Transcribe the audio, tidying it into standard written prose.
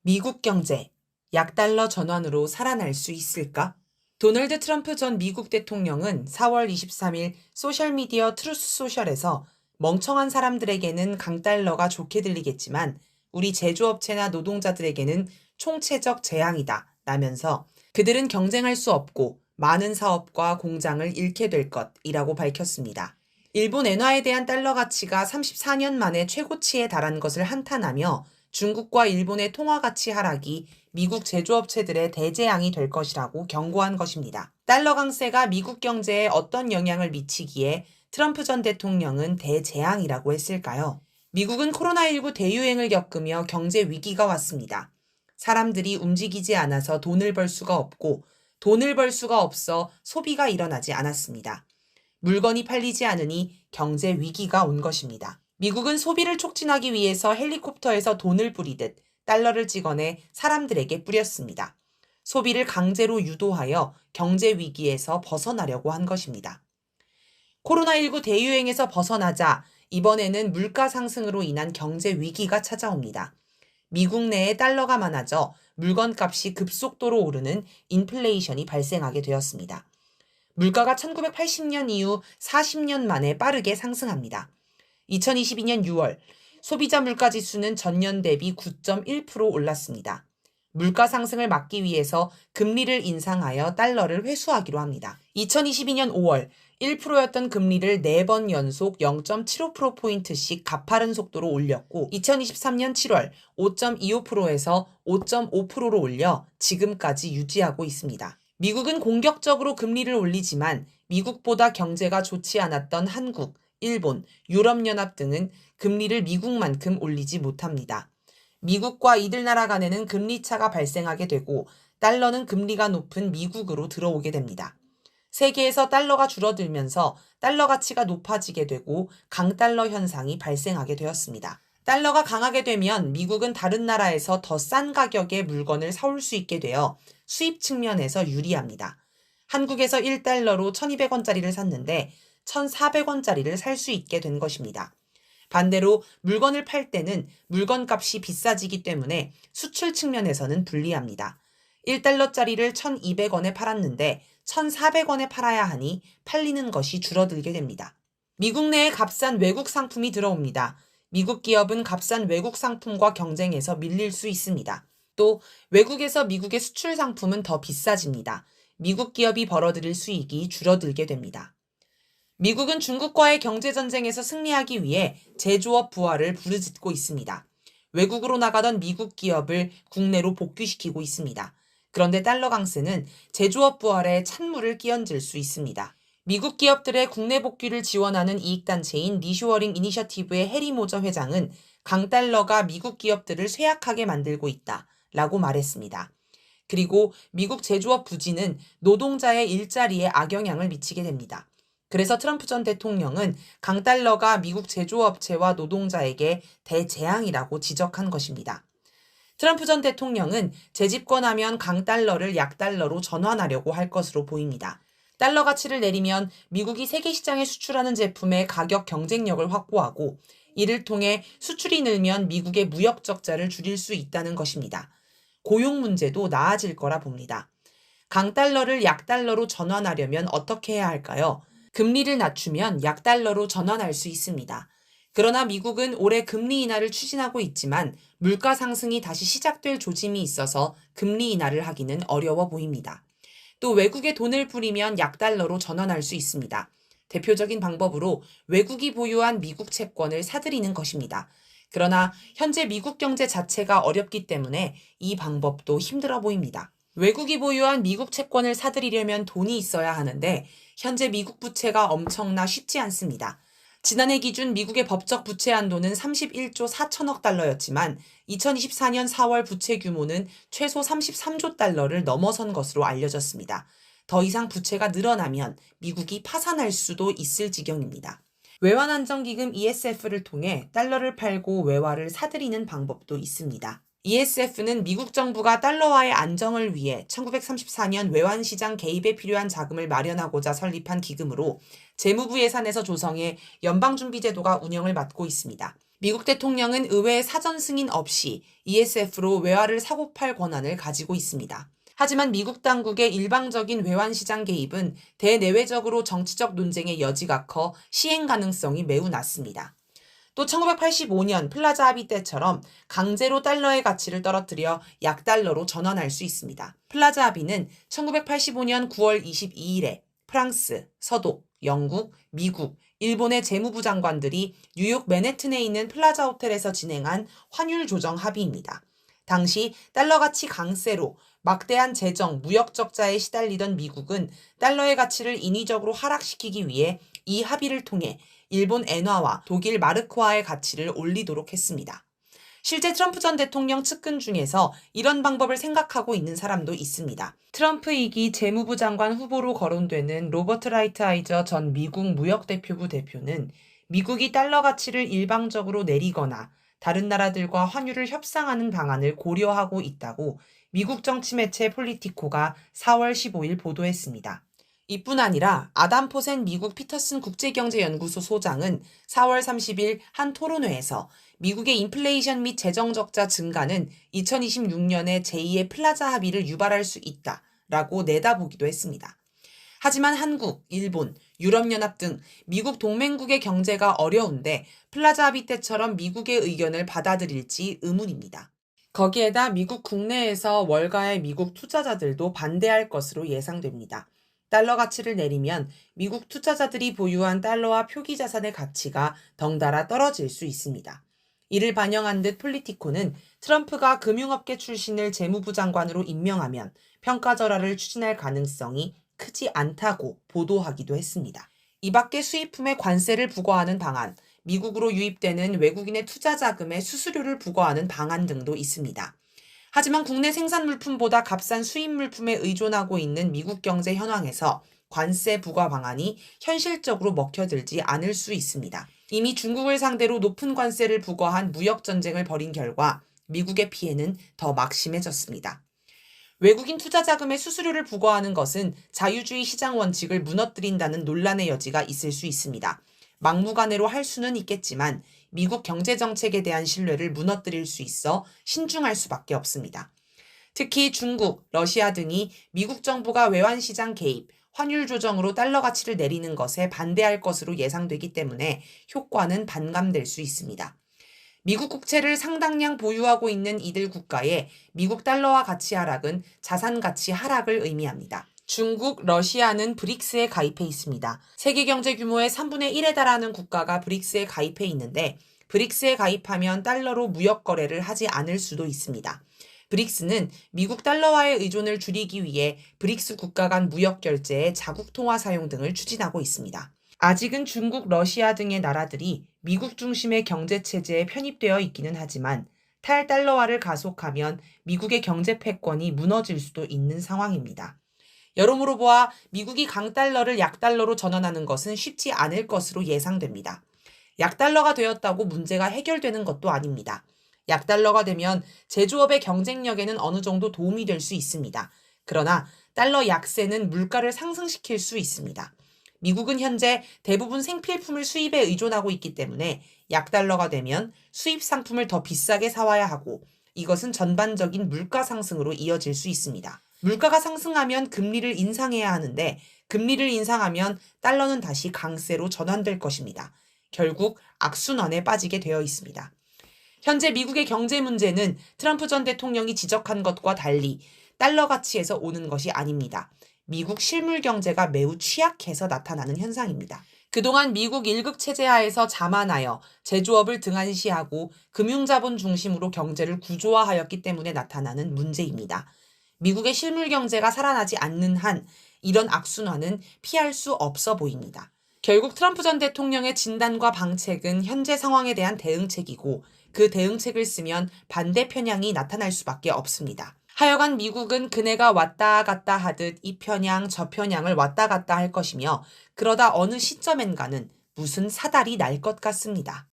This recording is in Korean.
미국 경제, 약달러 전환으로 살아날 수 있을까? 도널드 트럼프 전 미국 대통령은 4월 23일 소셜미디어 트루스 소셜에서 멍청한 사람들에게는 강달러가 좋게 들리겠지만 우리 제조업체나 노동자들에게는 총체적 재앙이다 라면서 그들은 경쟁할 수 없고 많은 사업과 공장을 잃게 될 것이라고 밝혔습니다. 일본 엔화에 대한 달러 가치가 34년 만에 최고치에 달한 것을 한탄하며 중국과 일본의 통화 가치 하락이 미국 제조업체들의 대재앙이 될 것이라고 경고한 것입니다. 달러 강세가 미국 경제에 어떤 영향을 미치기에 트럼프 전 대통령은 대재앙이라고 했을까요? 미국은 코로나19 대유행을 겪으며 경제 위기가 왔습니다. 사람들이 움직이지 않아서 돈을 벌 수가 없고 돈을 벌 수가 없어 소비가 일어나지 않았습니다. 물건이 팔리지 않으니 경제 위기가 온 것입니다. 미국은 소비를 촉진하기 위해서 헬리콥터에서 돈을 뿌리듯 달러를 찍어내 사람들에게 뿌렸습니다. 소비를 강제로 유도하여 경제 위기에서 벗어나려고 한 것입니다. 코로나19 대유행에서 벗어나자 이번에는 물가 상승으로 인한 경제 위기가 찾아옵니다. 미국 내에 달러가 많아져 물건값이 급속도로 오르는 인플레이션이 발생하게 되었습니다. 물가가 1980년 이후 40년 만에 빠르게 상승합니다. 2022년 6월 소비자 물가지수는 전년 대비 9.1% 올랐습니다. 물가 상승을 막기 위해서 금리를 인상하여 달러를 회수하기로 합니다. 2022년 5월 1%였던 금리를 4번 연속 0.75%포인트씩 가파른 속도로 올렸고 2023년 7월 5.25%에서 5.5%로 올려 지금까지 유지하고 있습니다. 미국은 공격적으로 금리를 올리지만 미국보다 경제가 좋지 않았던 한국, 일본, 유럽연합 등은 금리를 미국만큼 올리지 못합니다. 미국과 이들 나라 간에는 금리 차가 발생하게 되고 달러는 금리가 높은 미국으로 들어오게 됩니다. 세계에서 달러가 줄어들면서 달러 가치가 높아지게 되고 강달러 현상이 발생하게 되었습니다. 달러가 강하게 되면 미국은 다른 나라에서 더 싼 가격의 물건을 사올 수 있게 되어 수입 측면에서 유리합니다. 한국에서 1달러로 1,200원짜리를 샀는데 1,400원짜리를 살 수 있게 된 것입니다. 반대로 물건을 팔 때는 물건 값이 비싸지기 때문에 수출 측면에서는 불리합니다. 1달러짜리를 1,200원에 팔았는데 1,400원에 팔아야 하니 팔리는 것이 줄어들게 됩니다. 미국 내에 값싼 외국 상품이 들어옵니다. 미국 기업은 값싼 외국 상품과 경쟁해서 밀릴 수 있습니다. 또 외국에서 미국의 수출 상품은 더 비싸집니다. 미국 기업이 벌어들일 수익이 줄어들게 됩니다. 미국은 중국과의 경제전쟁에서 승리하기 위해 제조업 부활을 부르짖고 있습니다. 외국으로 나가던 미국 기업을 국내로 복귀시키고 있습니다. 그런데 달러 강세는 제조업 부활에 찬물을 끼얹을 수 있습니다. 미국 기업들의 국내 복귀를 지원하는 이익단체인 리쇼어링 이니셔티브의 해리 모저 회장은 강달러가 미국 기업들을 쇠약하게 만들고 있다라고 말했습니다. 그리고 미국 제조업 부진은 노동자의 일자리에 악영향을 미치게 됩니다. 그래서 트럼프 전 대통령은 강달러가 미국 제조업체와 노동자에게 대재앙이라고 지적한 것입니다. 트럼프 전 대통령은 재집권하면 강달러를 약달러로 전환하려고 할 것으로 보입니다. 달러 가치를 내리면 미국이 세계 시장에 수출하는 제품의 가격 경쟁력을 확보하고 이를 통해 수출이 늘면 미국의 무역 적자를 줄일 수 있다는 것입니다. 고용 문제도 나아질 거라 봅니다. 강달러를 약달러로 전환하려면 어떻게 해야 할까요? 금리를 낮추면 약달러로 전환할 수 있습니다. 그러나 미국은 올해 금리 인하를 추진하고 있지만 물가 상승이 다시 시작될 조짐이 있어서 금리 인하를 하기는 어려워 보입니다. 또 외국에 돈을 뿌리면 약달러로 전환할 수 있습니다. 대표적인 방법으로 외국이 보유한 미국 채권을 사들이는 것입니다. 그러나 현재 미국 경제 자체가 어렵기 때문에 이 방법도 힘들어 보입니다. 외국이 보유한 미국 채권을 사들이려면 돈이 있어야 하는데 현재 미국 부채가 엄청나 쉽지 않습니다. 지난해 기준 미국의 법적 부채 한도는 31조 4천억 달러였지만 2024년 4월 부채 규모는 최소 33조 달러를 넘어선 것으로 알려졌습니다. 더 이상 부채가 늘어나면 미국이 파산할 수도 있을 지경입니다. 외환안정기금 ESF를 통해 달러를 팔고 외화를 사들이는 방법도 있습니다. ESF는 미국 정부가 달러화의 안정을 위해 1934년 외환시장 개입에 필요한 자금을 마련하고자 설립한 기금으로 재무부 예산에서 조성해 연방준비제도가 운영을 맡고 있습니다. 미국 대통령은 의회 사전 승인 없이 ESF로 외화를 사고 팔 권한을 가지고 있습니다. 하지만 미국 당국의 일방적인 외환시장 개입은 대내외적으로 정치적 논쟁의 여지가 커 시행 가능성이 매우 낮습니다. 또 1985년 플라자 합의 때처럼 강제로 달러의 가치를 떨어뜨려 약달러로 전환할 수 있습니다. 플라자 합의는 1985년 9월 22일에 프랑스, 서독, 영국, 미국, 일본의 재무부 장관들이 뉴욕 맨해튼에 있는 플라자 호텔에서 진행한 환율 조정 합의입니다. 당시 달러 가치 강세로 막대한 재정, 무역 적자에 시달리던 미국은 달러의 가치를 인위적으로 하락시키기 위해 이 합의를 통해 일본 엔화와 독일 마르크화의 가치를 올리도록 했습니다. 실제 트럼프 전 대통령 측근 중에서 이런 방법을 생각하고 있는 사람도 있습니다. 트럼프 2기 재무부 장관 후보로 거론되는 로버트 라이트하이저 전 미국 무역대표부 대표는 미국이 달러 가치를 일방적으로 내리거나 다른 나라들과 환율을 협상하는 방안을 고려하고 있다고 미국 정치 매체 폴리티코가 4월 15일 보도했습니다. 이뿐 아니라 아담 포센 미국 피터슨 국제경제연구소 소장은 4월 30일 한 토론회에서 미국의 인플레이션 및 재정적자 증가는 2026년에 제2의 플라자 합의를 유발할 수 있다라고 내다보기도 했습니다. 하지만 한국, 일본, 유럽연합 등 미국 동맹국의 경제가 어려운데 플라자 합의 때처럼 미국의 의견을 받아들일지 의문입니다. 거기에다 미국 국내에서 월가의 미국 투자자들도 반대할 것으로 예상됩니다. 달러 가치를 내리면 미국 투자자들이 보유한 달러와 표기 자산의 가치가 덩달아 떨어질 수 있습니다. 이를 반영한 듯 폴리티코는 트럼프가 금융업계 출신을 재무부 장관으로 임명하면 평가절하를 추진할 가능성이 크지 않다고 보도하기도 했습니다. 이 밖에 수입품에 관세를 부과하는 방안, 미국으로 유입되는 외국인의 투자 자금에 수수료를 부과하는 방안 등도 있습니다. 하지만 국내 생산 물품보다 값싼 수입 물품에 의존하고 있는 미국 경제 현황에서 관세 부과 방안이 현실적으로 먹혀들지 않을 수 있습니다. 이미 중국을 상대로 높은 관세를 부과한 무역 전쟁을 벌인 결과 미국의 피해는 더 막심해졌습니다. 외국인 투자 자금에 수수료를 부과하는 것은 자유주의 시장 원칙을 무너뜨린다는 논란의 여지가 있을 수 있습니다. 막무가내로 할 수는 있겠지만 미국 경제정책에 대한 신뢰를 무너뜨릴 수 있어 신중할 수밖에 없습니다. 특히 중국, 러시아 등이 미국 정부가 외환시장 개입, 환율 조정으로 달러 가치를 내리는 것에 반대할 것으로 예상되기 때문에 효과는 반감될 수 있습니다. 미국 국채를 상당량 보유하고 있는 이들 국가의 미국 달러화 가치 하락은 자산 가치 하락을 의미합니다. 중국, 러시아는 브릭스에 가입해 있습니다. 세계 경제 규모의 3분의 1에 달하는 국가가 브릭스에 가입해 있는데 브릭스에 가입하면 달러로 무역 거래를 하지 않을 수도 있습니다. 브릭스는 미국 달러화의 의존을 줄이기 위해 브릭스 국가 간 무역 결제의 자국 통화 사용 등을 추진하고 있습니다. 아직은 중국, 러시아 등의 나라들이 미국 중심의 경제 체제에 편입되어 있기는 하지만 탈달러화를 가속하면 미국의 경제 패권이 무너질 수도 있는 상황입니다. 여러모로 보아 미국이 강달러를 약달러로 전환하는 것은 쉽지 않을 것으로 예상됩니다. 약달러가 되었다고 문제가 해결되는 것도 아닙니다. 약달러가 되면 제조업의 경쟁력에는 어느 정도 도움이 될 수 있습니다. 그러나 달러 약세는 물가를 상승시킬 수 있습니다. 미국은 현재 대부분 생필품을 수입에 의존하고 있기 때문에 약달러가 되면 수입 상품을 더 비싸게 사와야 하고 이것은 전반적인 물가 상승으로 이어질 수 있습니다. 물가가 상승하면 금리를 인상해야 하는데 금리를 인상하면 달러는 다시 강세로 전환될 것입니다. 결국 악순환에 빠지게 되어 있습니다. 현재 미국의 경제 문제는 트럼프 전 대통령이 지적한 것과 달리 달러 가치에서 오는 것이 아닙니다. 미국 실물 경제가 매우 취약해서 나타나는 현상입니다. 그동안 미국 일극 체제 하에서 자만하여 제조업을 등한시하고 금융자본 중심으로 경제를 구조화하였기 때문에 나타나는 문제입니다. 미국의 실물 경제가 살아나지 않는 한 이런 악순환은 피할 수 없어 보입니다. 결국 트럼프 전 대통령의 진단과 방책은 현재 상황에 대한 대응책이고 그 대응책을 쓰면 반대 편향이 나타날 수밖에 없습니다. 하여간 미국은 그네가 왔다 갔다 하듯 이 편향 저 편향을 왔다 갔다 할 것이며 그러다 어느 시점엔가는 무슨 사달이 날 것 같습니다.